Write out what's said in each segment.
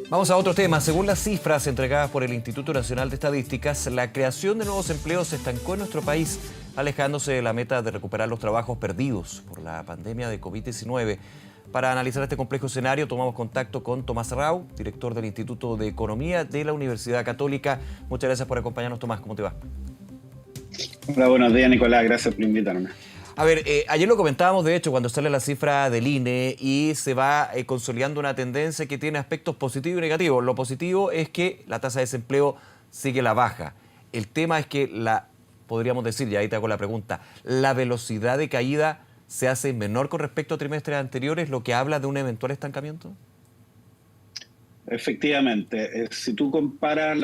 Vamos a otro tema. Según las cifras entregadas por el Instituto Nacional de Estadísticas, la creación de nuevos empleos se estancó en nuestro país, alejándose de la meta de recuperar los trabajos perdidos por la pandemia de COVID-19. Para analizar este complejo escenario, tomamos contacto con Tomás Rau, director del Instituto de Economía de la Universidad Católica. Muchas gracias por acompañarnos, Tomás. ¿Cómo te va? Hola, buenos días, Nicolás. Gracias por invitarme. A ver, ayer lo comentábamos, de hecho, cuando sale la cifra del INE y se va consolidando una tendencia que tiene aspectos positivos y negativos. Lo positivo es que la tasa de desempleo sigue la baja. El tema es que podríamos decir, y ahí te hago la pregunta, la velocidad de caída se hace menor con respecto a trimestres anteriores, lo que habla de un eventual estancamiento. Efectivamente, si tú comparas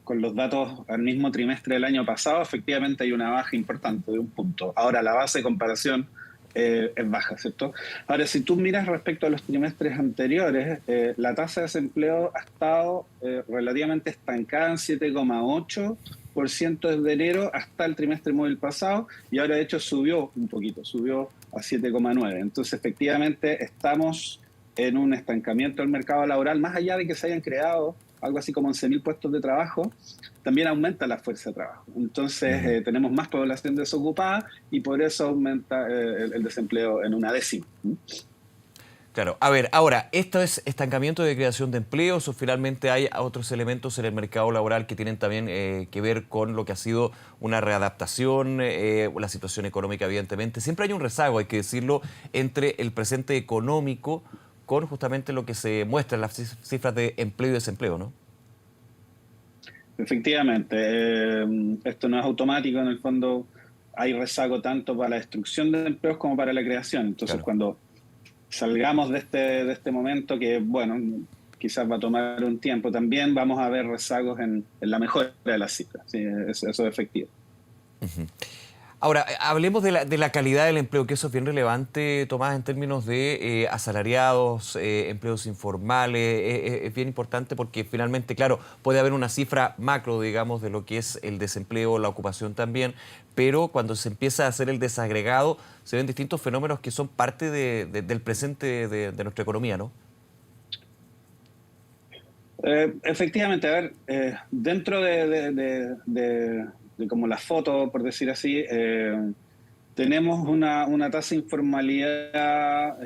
con los datos al mismo trimestre del año pasado, efectivamente hay una baja importante de un punto. Ahora, la base de comparación es baja, ¿cierto? Ahora, si tú miras respecto a los trimestres anteriores, la tasa de desempleo ha estado relativamente estancada en 7,8% desde enero hasta el trimestre móvil pasado, y ahora de hecho subió un poquito, subió a 7,9%. Entonces, efectivamente, estamos en un estancamiento del mercado laboral, más allá de que se hayan creado algo así como 11.000 puestos de trabajo, también aumenta la fuerza de trabajo. Entonces tenemos más población desocupada y por eso aumenta el desempleo en una décima. Claro. A ver, ahora, ¿esto es estancamiento de creación de empleos o finalmente hay otros elementos en el mercado laboral que tienen también que ver con lo que ha sido una readaptación, la situación económica, evidentemente? Siempre hay un rezago, hay que decirlo, entre el presente económico con justamente lo que se muestra en las cifras de empleo y desempleo, ¿no? Efectivamente, esto no es automático, en el fondo hay rezago tanto para la destrucción de empleos como para la creación. Entonces, Claro. cuando salgamos de este momento, que bueno, quizás va a tomar un tiempo, también vamos a ver rezagos en la mejora de las cifras. Sí, eso es efectivo. Ahora, hablemos de la calidad del empleo, que eso es bien relevante, Tomás, en términos de asalariados, empleos informales. Es bien importante porque finalmente, claro, puede haber una cifra macro, digamos, de lo que es el desempleo, la ocupación también, pero cuando se empieza a hacer el desagregado, se ven distintos fenómenos que son parte del presente de nuestra economía, ¿no? Efectivamente, a ver, dentro de como la foto, por decir así, tenemos una tasa de informalidad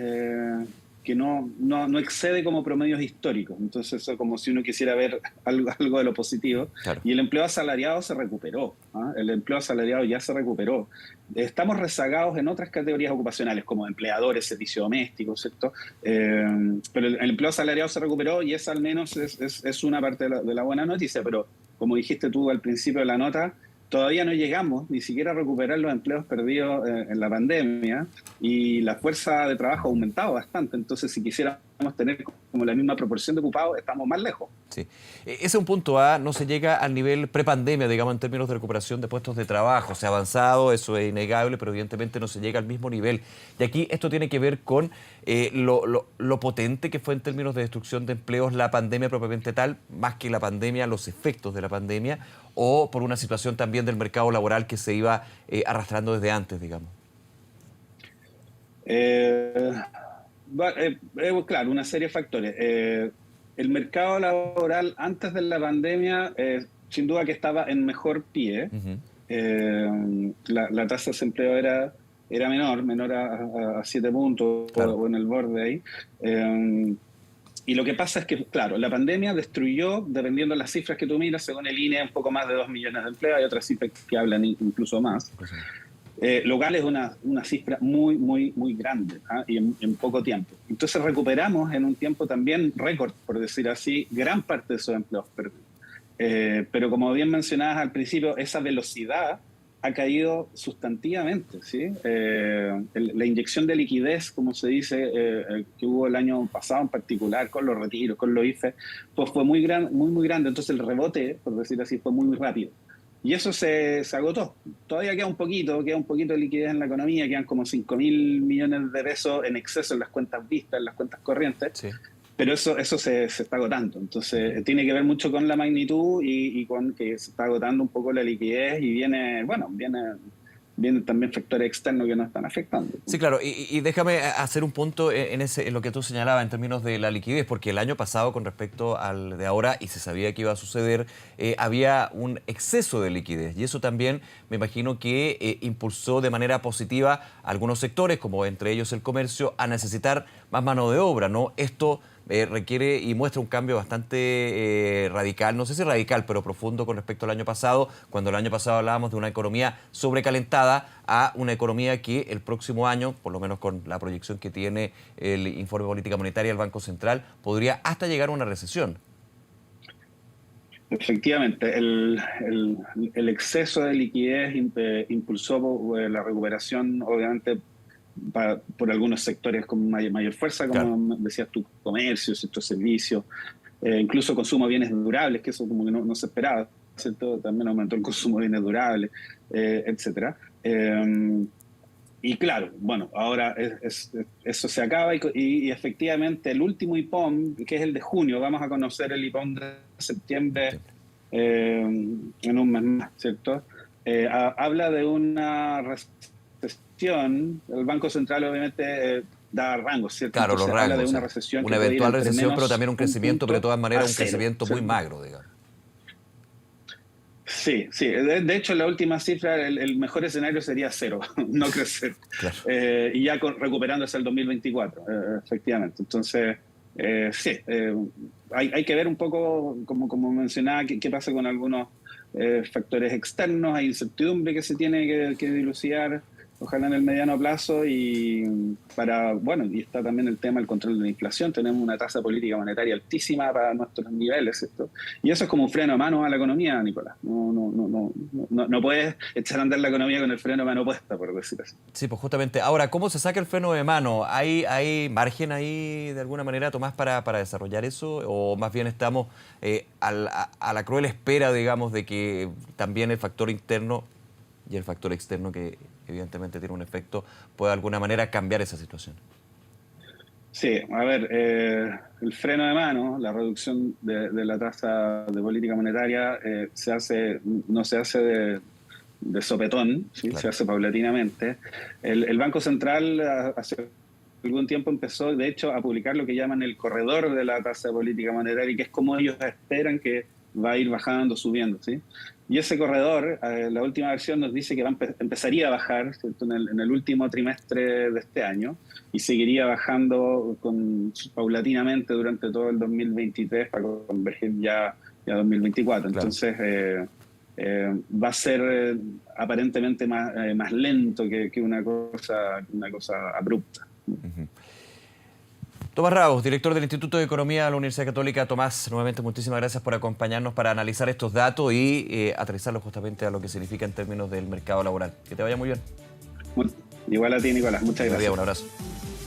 que no excede como promedios históricos. Entonces, eso como si uno quisiera ver algo de lo positivo. Claro. Y el empleo asalariado se recuperó. ¿Ah? El empleo asalariado ya se recuperó. Estamos rezagados en otras categorías ocupacionales, como empleadores, servicio doméstico, ¿cierto? Pero el empleo asalariado se recuperó y esa al menos es una parte de la buena noticia. Pero como dijiste tú al principio de la nota, todavía no llegamos ni siquiera a recuperar los empleos perdidos en la pandemia y la fuerza de trabajo ha aumentado bastante. Entonces, si quisiéramos tener como la misma proporción de ocupados, estamos más lejos. Sí. Ese es un punto A, no se llega al nivel prepandemia, digamos, en términos de recuperación de puestos de trabajo. Se ha avanzado, eso es innegable, pero evidentemente no se llega al mismo nivel. Y aquí esto tiene que ver con lo potente que fue en términos de destrucción de empleos la pandemia propiamente tal, más que la pandemia, los efectos de la pandemia, o por una situación también del mercado laboral que se iba arrastrando desde antes, digamos. Eh, claro, una serie de factores. El mercado laboral antes de la pandemia, sin duda que estaba en mejor pie. Ujú. La tasa de desempleo era menor a 7 puntos Claro. o en el borde ahí. Y lo que pasa es que, claro, la pandemia destruyó, dependiendo de las cifras que tú miras, según el INE, un poco más de 2 millones de empleos, hay otras cifras que hablan incluso más. Incluso más. Lo cual es una cifra muy grande, ¿ah? Y en poco tiempo. Entonces recuperamos en un tiempo también récord, por decir así, gran parte de esos empleos perdidos. Pero como bien mencionabas al principio, esa velocidad ha caído sustantivamente, ¿sí? La inyección de liquidez, como se dice, que hubo el año pasado en particular, con los retiros, con los IFE, pues fue muy grande. Entonces el rebote, por decir así, fue muy rápido. Y eso se agotó. Todavía queda un poquito de liquidez en la economía, quedan como 5.000 millones de pesos en exceso en las cuentas vistas, en las cuentas corrientes, Sí. pero eso se está agotando. Entonces, tiene que ver mucho con la magnitud y con que se está agotando un poco la liquidez y viene vienen también factores externos que nos están afectando. Sí, claro, y déjame hacer un punto en lo que tú señalabas en términos de la liquidez, porque el año pasado con respecto al de ahora, y se sabía que iba a suceder, había un exceso de liquidez, y eso también me imagino que impulsó de manera positiva a algunos sectores, como entre ellos el comercio, a necesitar más mano de obra, ¿no? Esto requiere y muestra un cambio bastante radical, no sé si radical, pero profundo con respecto al año pasado, cuando el año pasado hablábamos de una economía sobrecalentada a una economía que el próximo año, por lo menos con la proyección que tiene el informe de política monetaria del Banco Central, podría hasta llegar a una recesión. Efectivamente, el exceso de liquidez impulsó la recuperación, obviamente, por algunos sectores con mayor fuerza, como claro, decías tú, comercio, sector servicios, incluso consumo de bienes durables, que eso como que no se esperaba, ¿cierto? También aumentó el consumo de bienes durables, etcétera. Y claro, bueno, ahora eso se acaba y efectivamente el último IPOM, que es el de junio, vamos a conocer el IPOM de septiembre en un mes más, ¿cierto? Habla de una recesión. El Banco Central obviamente da rangos, ¿cierto? Claro, entonces, los rangos. habla de una recesión, una eventual recesión, pero también un crecimiento, pero de todas maneras un crecimiento muy magro, digamos. Sí, sí. De hecho, la última cifra, el mejor escenario sería cero, no crecer. Claro. Y ya recuperándose el 2024, efectivamente. Entonces, sí, hay que ver un poco, como mencionaba, qué pasa con algunos factores externos. Hay incertidumbre que se tiene que dilucidar, ojalá en el mediano plazo, y y está también el tema del control de la inflación. Tenemos una tasa política monetaria altísima para nuestros niveles, ¿cierto? Y eso es como un freno a mano a la economía, Nicolás. No puedes echar a andar la economía con el freno de mano puesta, por decir así. Sí, pues justamente. Ahora, ¿cómo se saca el freno de mano? ¿Hay margen ahí de alguna manera, Tomás, para desarrollar eso? ¿O más bien estamos a la cruel espera, digamos, de que también el factor interno y el factor externo, que evidentemente tiene un efecto, puede de alguna manera cambiar esa situación? Sí, a ver, el freno de mano, la reducción de la tasa de política monetaria no se hace de sopetón, ¿sí? Claro. Se hace paulatinamente. El Banco Central hace algún tiempo empezó, de hecho, a publicar lo que llaman el corredor de la tasa de política monetaria, que es como ellos esperan que va a ir bajando, subiendo, ¿sí? Y ese corredor, la última versión nos dice que empezaría a bajar, ¿cierto? En el último trimestre de este año, y seguiría bajando paulatinamente durante todo el 2023 para converger ya a 2024. Claro. Entonces, va a ser aparentemente más lento que una cosa abrupta. Uh-huh. Tomás Raos, director del Instituto de Economía de la Universidad Católica. Tomás, nuevamente muchísimas gracias por acompañarnos para analizar estos datos y aterrizarlos justamente a lo que significa en términos del mercado laboral. Que te vaya muy bien. Igual a ti, Nicolás. Muchas gracias. Un abrazo.